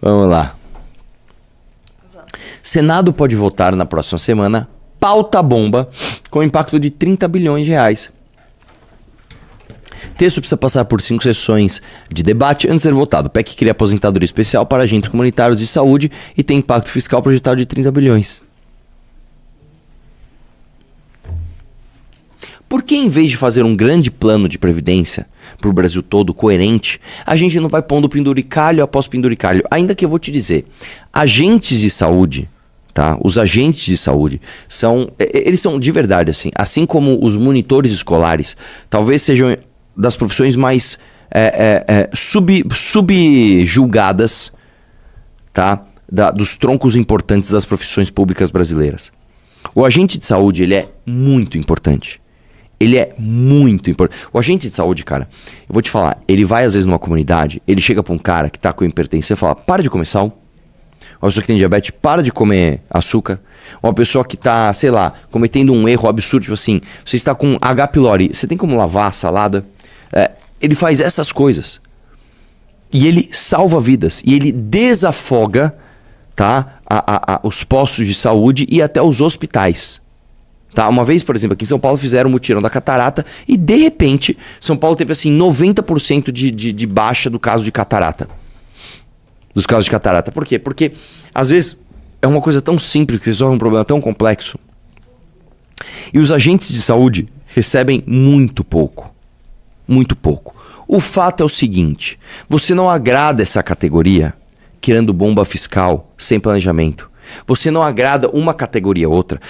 Vamos lá. Senado pode votar na próxima semana pauta bomba com impacto de 30 bilhões de reais. Texto precisa passar por 5 sessões de debate antes de ser votado. PEC cria aposentadoria especial para agentes comunitários de saúde e tem impacto fiscal projetado de 30 bilhões. Por que, em vez de fazer um grande plano de previdência para o Brasil todo, coerente, a gente não vai pondo penduricalho após penduricalho? Ainda que eu vou te dizer, agentes de saúde, tá? Os agentes de saúde eles são de verdade assim como os monitores escolares, talvez sejam das profissões mais subjulgadas, tá? Dos troncos importantes das profissões públicas brasileiras. O agente de saúde, ele é muito importante. Ele é muito importante. O agente de saúde, cara, eu vou te falar, ele vai às vezes numa comunidade, ele chega pra um cara que tá com hipertensão e fala, para de comer sal. Uma pessoa que tem diabetes, para de comer açúcar. Uma pessoa que tá, sei lá, cometendo um erro absurdo, tipo assim, você está com H. pylori, você tem como lavar a salada? Ele faz essas coisas. E ele salva vidas. E ele desafoga, tá, os postos de saúde e até os hospitais. Tá? Uma vez, por exemplo, aqui em São Paulo fizeram um mutirão da catarata e de repente São Paulo teve assim 90% de baixa do caso de catarata. Dos casos de catarata. Por quê? Porque às vezes é uma coisa tão simples que resolve um problema tão complexo. E os agentes de saúde recebem muito pouco. Muito pouco. O fato é o seguinte, você não agrada essa categoria querendo bomba fiscal sem planejamento. Você não agrada uma categoria ou outra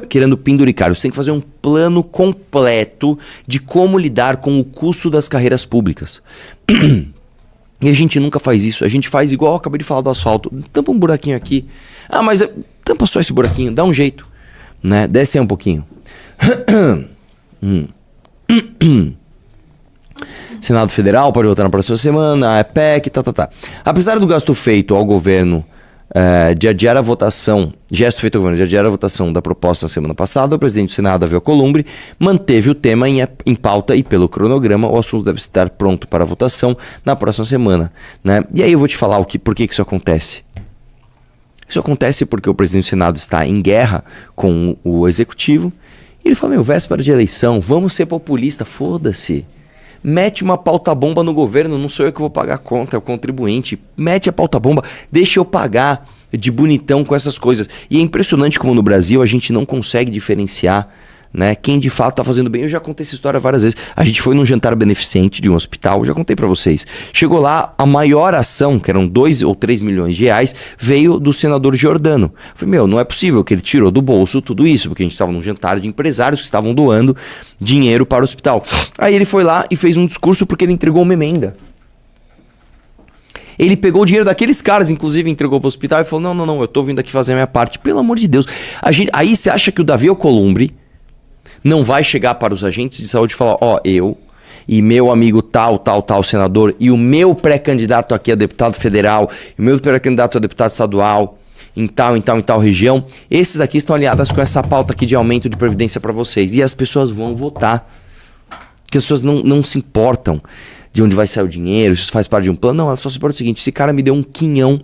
querendo penduricário. Você tem que fazer um plano completo de como lidar com o custo das carreiras públicas. E a gente nunca faz isso. A gente faz igual eu acabei de falar do asfalto. Tampa um buraquinho aqui. Ah, mas tampa só esse buraquinho. Dá um jeito. Né? Desce aí um pouquinho. Senado Federal pode votar na próxima semana. PEC, Apesar do gasto feito ao governo de adiar a votação, gesto feito ao governo de adiar a votação da proposta na semana passada, o presidente do Senado, Davi Alcolumbre, manteve o tema em pauta e pelo cronograma o assunto deve estar pronto para votação na próxima semana. Né? E aí eu vou te falar por que isso acontece. Isso acontece porque o presidente do Senado está em guerra com o executivo e ele fala, véspera de eleição, vamos ser populista, foda-se. Mete uma pauta bomba no governo, não sou eu que vou pagar a conta, é o contribuinte. Mete a pauta bomba, deixa eu pagar de bonitão com essas coisas. E é impressionante como no Brasil a gente não consegue diferenciar, né, quem de fato está fazendo bem. Eu já contei essa história várias vezes. A gente foi num jantar beneficente de um hospital, eu já contei para vocês. Chegou lá, a maior ação, que eram 2 ou 3 milhões de reais, veio do senador Giordano. Eu falei, não é possível que ele tirou do bolso tudo isso, porque a gente estava num jantar de empresários que estavam doando dinheiro para o hospital. Aí ele foi lá e fez um discurso porque ele entregou uma emenda. Ele pegou o dinheiro daqueles caras, inclusive entregou para o hospital e falou, não, eu tô vindo aqui fazer a minha parte. Pelo amor de Deus. Aí você acha que o Davi Alcolumbre não vai chegar para os agentes de saúde e falar, eu e meu amigo tal senador e o meu pré-candidato aqui a deputado federal, e o meu pré-candidato a deputado estadual em tal região, esses aqui estão aliados com essa pauta aqui de aumento de previdência para vocês. E as pessoas vão votar. Porque as pessoas não se importam de onde vai sair o dinheiro, se isso faz parte de um plano. Não, ela só se importa o seguinte, esse cara me deu um quinhão,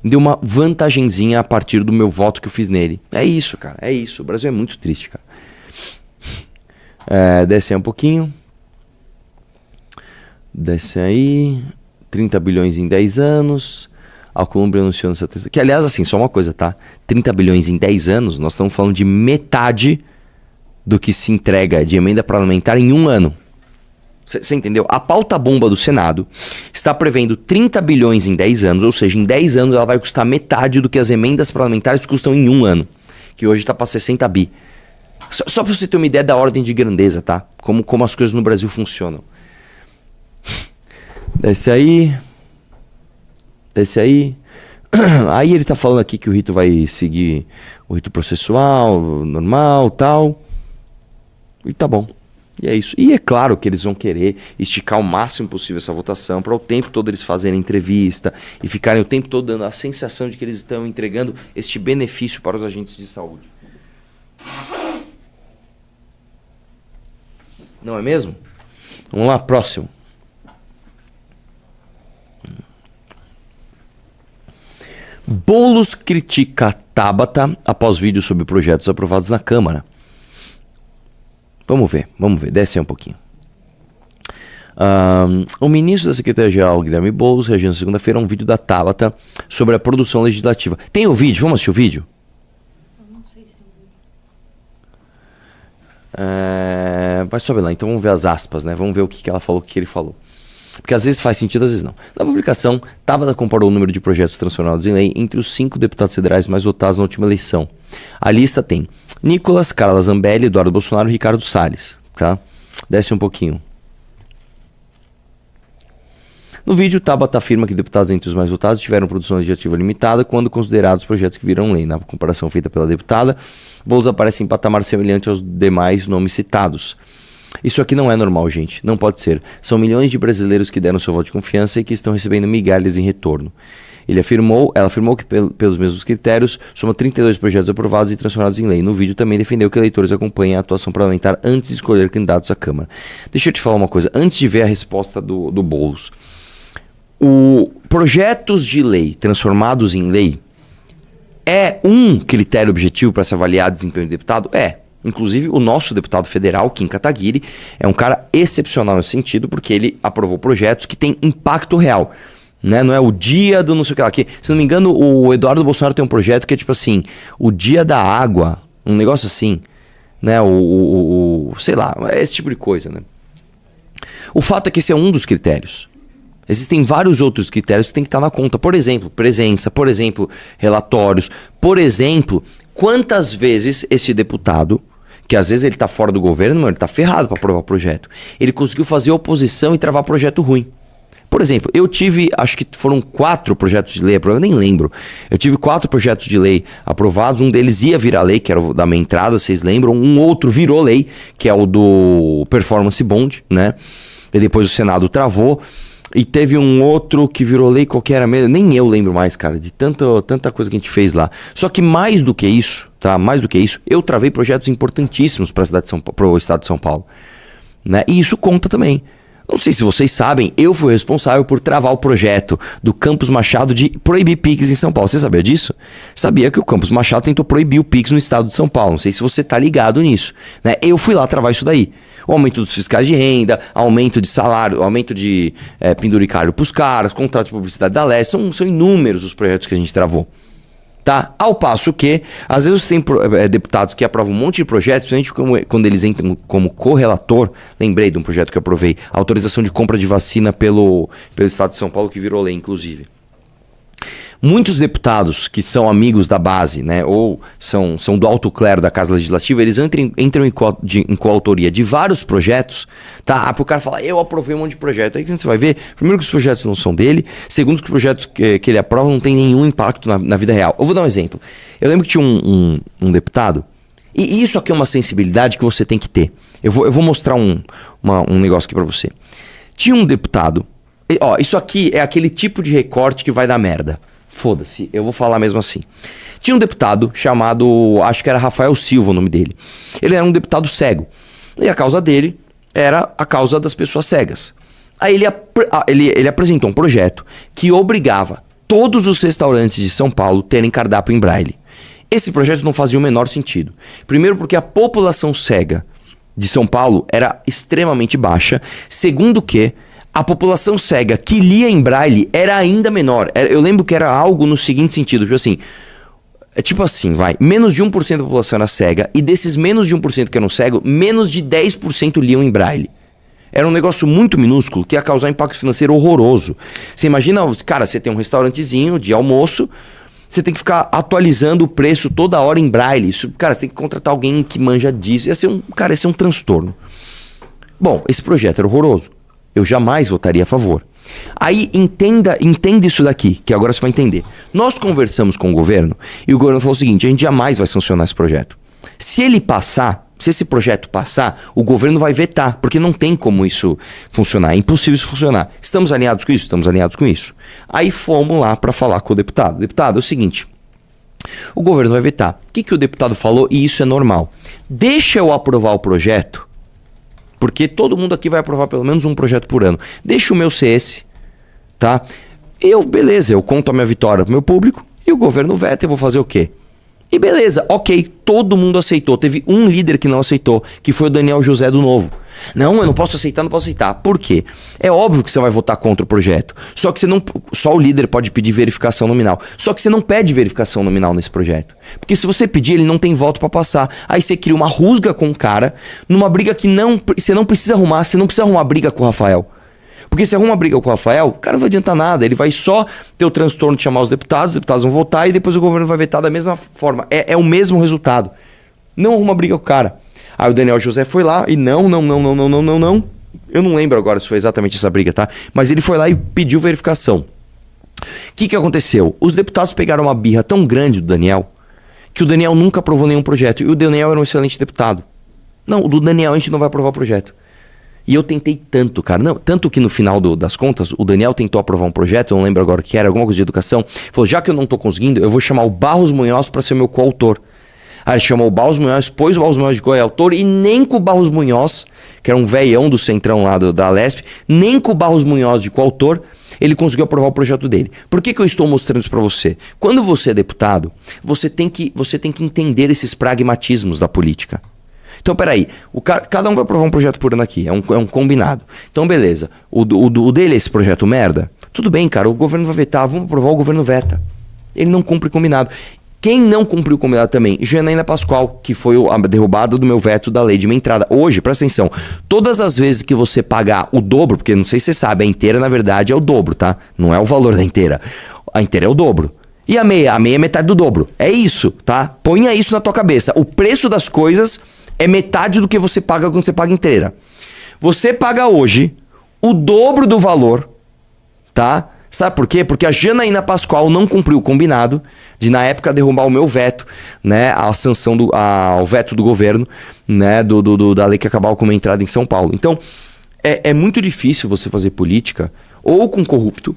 me deu uma vantagenzinha a partir do meu voto que eu fiz nele. É isso, cara, é isso. O Brasil é muito triste, cara. Desce aí um pouquinho. Desce aí. 30 bilhões em 10 anos. Alcolumbre anunciou nessa terça. Que aliás, assim, só uma coisa, tá? 30 bilhões em 10 anos, nós estamos falando de metade do que se entrega de emenda parlamentar em um ano. Você entendeu? A pauta bomba do Senado está prevendo 30 bilhões em 10 anos, ou seja, em 10 anos ela vai custar metade do que as emendas parlamentares custam em um ano. Que hoje está para 60 bi. Só para você ter uma ideia da ordem de grandeza, tá? Como as coisas no Brasil funcionam. Desce aí. Desce aí. Aí ele tá falando aqui que o rito vai seguir o rito processual, normal, tal. E tá bom. E é isso. E é claro que eles vão querer esticar o máximo possível essa votação para o tempo todo eles fazerem entrevista e ficarem o tempo todo dando a sensação de que eles estão entregando este benefício para os agentes de saúde. Não é mesmo? Vamos lá, próximo. Boulos critica Tabata após vídeo sobre projetos aprovados na Câmara. Vamos ver, desce aí um pouquinho. O ministro da Secretaria-Geral, Guilherme Boulos, reagiu na segunda-feira a um vídeo da Tabata sobre a produção legislativa. Tem o vídeo? Vamos assistir o vídeo? Eu não sei se tem vídeo. Vai sobe lá, então vamos ver as aspas, né? Vamos ver o que ela falou, o que ele falou. Porque às vezes faz sentido, às vezes não. Na publicação, Tabata comparou o número de projetos transformados em lei entre os 5 deputados federais mais votados na última eleição. A lista tem Nicolas, Carla Zambelli, Eduardo Bolsonaro e Ricardo Salles. Tá? Desce um pouquinho. No vídeo, Tabata afirma que deputados entre os mais votados tiveram produção legislativa limitada quando considerados projetos que viram lei. Na comparação feita pela deputada, Boulos aparece em patamar semelhante aos demais nomes citados. Isso aqui não é normal, gente. Não pode ser. São milhões de brasileiros que deram seu voto de confiança e que estão recebendo migalhas em retorno. Ela afirmou que, pelos mesmos critérios, soma 32 projetos aprovados e transformados em lei. No vídeo também defendeu que eleitores acompanhem a atuação parlamentar antes de escolher candidatos à Câmara. Deixa eu te falar uma coisa. Antes de ver a resposta do Boulos. Projetos de lei transformados em lei é um critério objetivo para se avaliar desempenho do deputado? É. Inclusive, o nosso deputado federal, Kim Kataguiri, é um cara excepcional nesse sentido, porque ele aprovou projetos que têm impacto real. Né? Não é o dia do não sei o que lá. Que, se não me engano, o Eduardo Bolsonaro tem um projeto que é tipo assim, o dia da água, um negócio assim. Né? Sei lá, esse tipo de coisa. Né? O fato é que esse é um dos critérios. Existem vários outros critérios que tem que estar na conta. Por exemplo, presença. Por exemplo, relatórios. Por exemplo, quantas vezes esse deputado, que às vezes ele está fora do governo, mas ele está ferrado para aprovar projeto, ele conseguiu fazer oposição e travar projeto ruim. Por exemplo, eu tive, acho que foram 4 projetos de lei aprovados, eu nem lembro. Eu tive 4 projetos de lei aprovados, um deles ia virar lei, que era o da minha entrada, vocês lembram? Um outro virou lei, que é o do Performance Bond, né? E depois o Senado travou. E teve um outro que virou lei, qualquer era mesmo, nem eu lembro mais, cara, de tanta coisa que a gente fez lá. Só que mais do que isso, tá? Mais do que isso, eu travei projetos importantíssimos para o estado de São Paulo. Né? E isso conta também. Não sei se vocês sabem, eu fui responsável por travar o projeto do Campos Machado de proibir Pix em São Paulo. Você sabia disso? Sabia que o Campos Machado tentou proibir o Pix no estado de São Paulo. Não sei se você tá ligado nisso. Né? Eu fui lá travar isso daí. O aumento dos fiscais de renda, aumento de salário, aumento de penduricário para os caras, contrato de publicidade da Leste, são inúmeros os projetos que a gente travou. Tá? Ao passo que, às vezes tem deputados que aprovam um monte de projetos, principalmente quando eles entram como correlator, lembrei de um projeto que eu aprovei, autorização de compra de vacina pelo estado de São Paulo, que virou lei, inclusive. Muitos deputados que são amigos da base, né, ou são do alto clero da Casa Legislativa, eles entram em coautoria de vários projetos, tá? Para o cara falar, eu aprovei um monte de projeto. Aí você vai ver, primeiro que os projetos não são dele, segundo que os projetos que ele aprova não tem nenhum impacto na vida real. Eu vou dar um exemplo. Eu lembro que tinha um deputado, e isso aqui é uma sensibilidade que você tem que ter. Eu vou mostrar um negócio aqui para você. Tinha um deputado, ó, isso aqui é aquele tipo de recorte que vai dar merda. Foda-se, eu vou falar mesmo assim. Tinha um deputado chamado, acho que era Rafael Silva o nome dele. Ele era um deputado cego. E a causa dele era a causa das pessoas cegas. Aí ele apresentou um projeto que obrigava todos os restaurantes de São Paulo terem cardápio em braille. Esse projeto não fazia o menor sentido. Primeiro porque a população cega de São Paulo era extremamente baixa. Segundo que a população cega que lia em braille era ainda menor. Eu lembro que era algo no seguinte sentido, tipo assim, menos de 1% da população era cega, e desses menos de 1% que eram cegos, menos de 10% liam em braille. Era um negócio muito minúsculo que ia causar um impacto financeiro horroroso. Você imagina, cara, você tem um restaurantezinho de almoço, você tem que ficar atualizando o preço toda hora em braille. Isso, cara, você tem que contratar alguém que manja disso. Ia ser um transtorno. Bom, esse projeto era horroroso. Eu jamais votaria a favor. Aí entenda isso daqui, que agora você vai entender. Nós conversamos com o governo e o governo falou o seguinte: a gente jamais vai sancionar esse projeto. Se esse projeto passar, o governo vai vetar, porque não tem como isso funcionar, é impossível isso funcionar. Estamos alinhados com isso? Estamos alinhados com isso. Aí fomos lá para falar com o deputado. Deputado, é o seguinte, o governo vai vetar. O que o deputado falou? E isso é normal. Deixa eu aprovar o projeto, porque todo mundo aqui vai aprovar pelo menos um projeto por ano. Deixa o meu ser esse, tá? Beleza, eu conto a minha vitória pro meu público e o governo veta, eu vou fazer o quê? E beleza, ok, todo mundo aceitou. Teve um líder que não aceitou, que foi o Daniel José do Novo. Não, eu não posso aceitar, não posso aceitar. Por quê? É óbvio que você vai votar contra o projeto. Só que você não. Só o líder pode pedir verificação nominal. Só que você não pede verificação nominal nesse projeto. Porque se você pedir, ele não tem voto pra passar. Aí você cria uma rusga com o cara, numa briga que você não precisa arrumar. Você não precisa arrumar briga com o Rafael. Porque se arruma briga com o Rafael, o cara não vai adiantar nada. Ele vai só ter o transtorno de chamar os deputados vão votar e depois o governo vai vetar da mesma forma. É o mesmo resultado. Não arruma briga com o cara. Aí o Daniel José foi lá e não. Eu não lembro agora se foi exatamente essa briga, tá? Mas ele foi lá e pediu verificação. O que aconteceu? Os deputados pegaram uma birra tão grande do Daniel que o Daniel nunca aprovou nenhum projeto. E o Daniel era um excelente deputado. Não, do Daniel a gente não vai aprovar o projeto. E eu tentei tanto, cara. Não, tanto que no final das contas, o Daniel tentou aprovar um projeto, eu não lembro agora o que era, alguma coisa de educação. Falou, já que eu não tô conseguindo, eu vou chamar o Barros Munhoz para ser meu coautor. Aí ele chamou o Barros Munhoz, pôs o Barros Munhoz de coautor e nem com o Barros Munhoz, que era um velhão do centrão lá da Lesp, nem com o Barros Munhoz de coautor, ele conseguiu aprovar o projeto dele. Por que eu estou mostrando isso para você? Quando você é deputado, você tem que entender esses pragmatismos da política. Então, peraí, cada um vai aprovar um projeto por ano aqui, é um combinado. Então, beleza, o dele é esse projeto merda? Tudo bem, cara, o governo vai vetar, vamos aprovar, o governo veta. Ele não cumpre o combinado. Quem não cumpriu o combinado também? Janaína Pascoal, que foi a derrubada do meu veto da lei de minha entrada. Hoje, presta atenção, todas as vezes que você pagar o dobro, porque não sei se você sabe, a inteira na verdade é o dobro, tá? Não é o valor da inteira. A inteira é o dobro. E a meia? A meia é metade do dobro. É isso, tá? Ponha isso na tua cabeça. O preço das coisas é metade do que você paga quando você paga inteira. Você paga hoje o dobro do valor, tá? Sabe por quê? Porque a Janaína Pascoal não cumpriu o combinado de, na época, derrubar o meu veto, né? A sanção ao veto do governo, né? Da lei que acabava com uma entrada em São Paulo. Então, é muito difícil você fazer política ou com corrupto,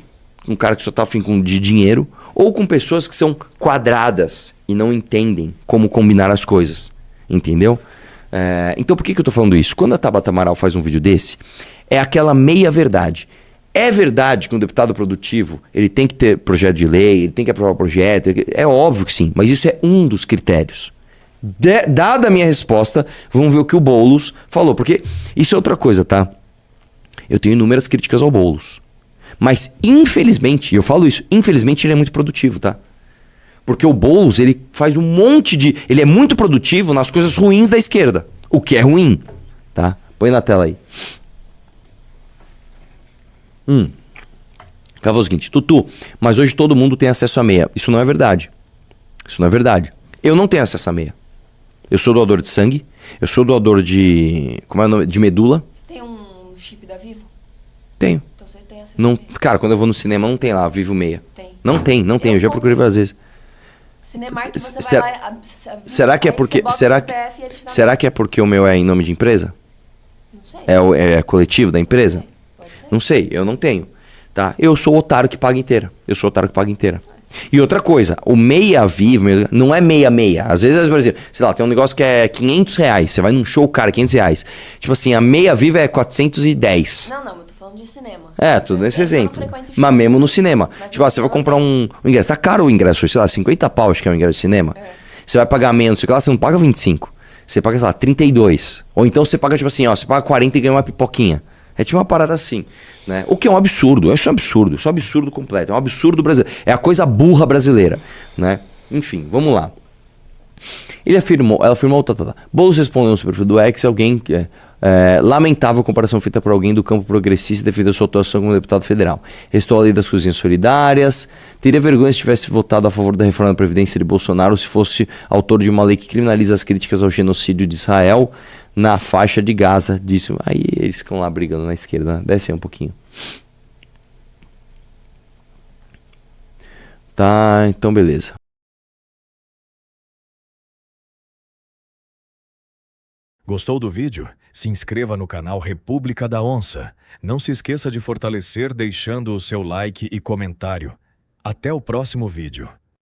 um cara que só tá afim de dinheiro, ou com pessoas que são quadradas e não entendem como combinar as coisas. Entendeu? Então por que eu tô falando isso? Quando a Tabata Amaral faz um vídeo desse, é aquela meia verdade. É verdade que um deputado produtivo, ele tem que ter projeto de lei, ele tem que aprovar o projeto, é óbvio que sim, mas isso é um dos critérios. Dada a minha resposta, vamos ver o que o Boulos falou, porque isso é outra coisa, tá? Eu tenho inúmeras críticas ao Boulos, mas infelizmente, e eu falo isso, infelizmente ele é muito produtivo, tá? Porque o Boulos, ele faz um monte de... Ele é muito produtivo nas coisas ruins da esquerda. O que é ruim, tá? Põe na tela aí. Falou o seguinte, Tutu, mas hoje todo mundo tem acesso à meia. Isso não é verdade. Isso não é verdade. Eu não tenho acesso à meia. Eu sou doador de sangue. Eu sou doador de... Como é o nome? De medula. Tem um chip da Vivo? Tenho. Então você tem acesso Não, à meia? cara, quando eu vou no cinema não tem lá Vivo Meia. Tem. Não tem. Eu já procurei várias vezes. Cinemark, você Será- vai lá... Será que é aí porque... você bota o Será CPF e ele te dá será que é porque o meu é em nome de empresa? Não sei. É coletivo da empresa? Pode ser. Não sei, eu não tenho. Tá? Eu sou o otário que paga inteira. E outra coisa, o meia vivo não é meia. Às vezes, por exemplo, sei lá, tem um negócio que é R$500. Você vai num show, cara, R$500. Tipo assim, a meia viva é 410. Não, eu tô falando de cinema. Tudo nesse Eu não exemplo. frequento shows. Mas mesmo no cinema. Mas Tipo, no você vai cinema comprar um ingresso. Tá caro o ingresso hoje, sei lá, 50 pau, acho que é o ingresso de cinema. Você vai pagar menos, sei lá, você não paga 25. Você paga, sei lá, 32. Ou então você paga, tipo assim, ó, você paga 40 e ganha uma pipoquinha. É tipo uma parada assim, né? O que é um absurdo, isso é um absurdo completo, é um absurdo brasileiro, é a coisa burra brasileira, né? Enfim, vamos lá. Ela afirmou, Boulos respondeu no seu perfil do X, alguém que lamentável comparação feita por alguém do campo progressista devido à sua atuação como deputado federal. Restou a lei das cozinhas solidárias, teria vergonha se tivesse votado a favor da reforma da Previdência de Bolsonaro se fosse autor de uma lei que criminaliza as críticas ao genocídio de Israel na faixa de Gaza, disse. Aí eles ficam lá brigando na esquerda, né? Desce aí um pouquinho. Tá, então beleza. Gostou do vídeo? Se inscreva no canal República da Onça. Não se esqueça de fortalecer deixando o seu like e comentário. Até o próximo vídeo.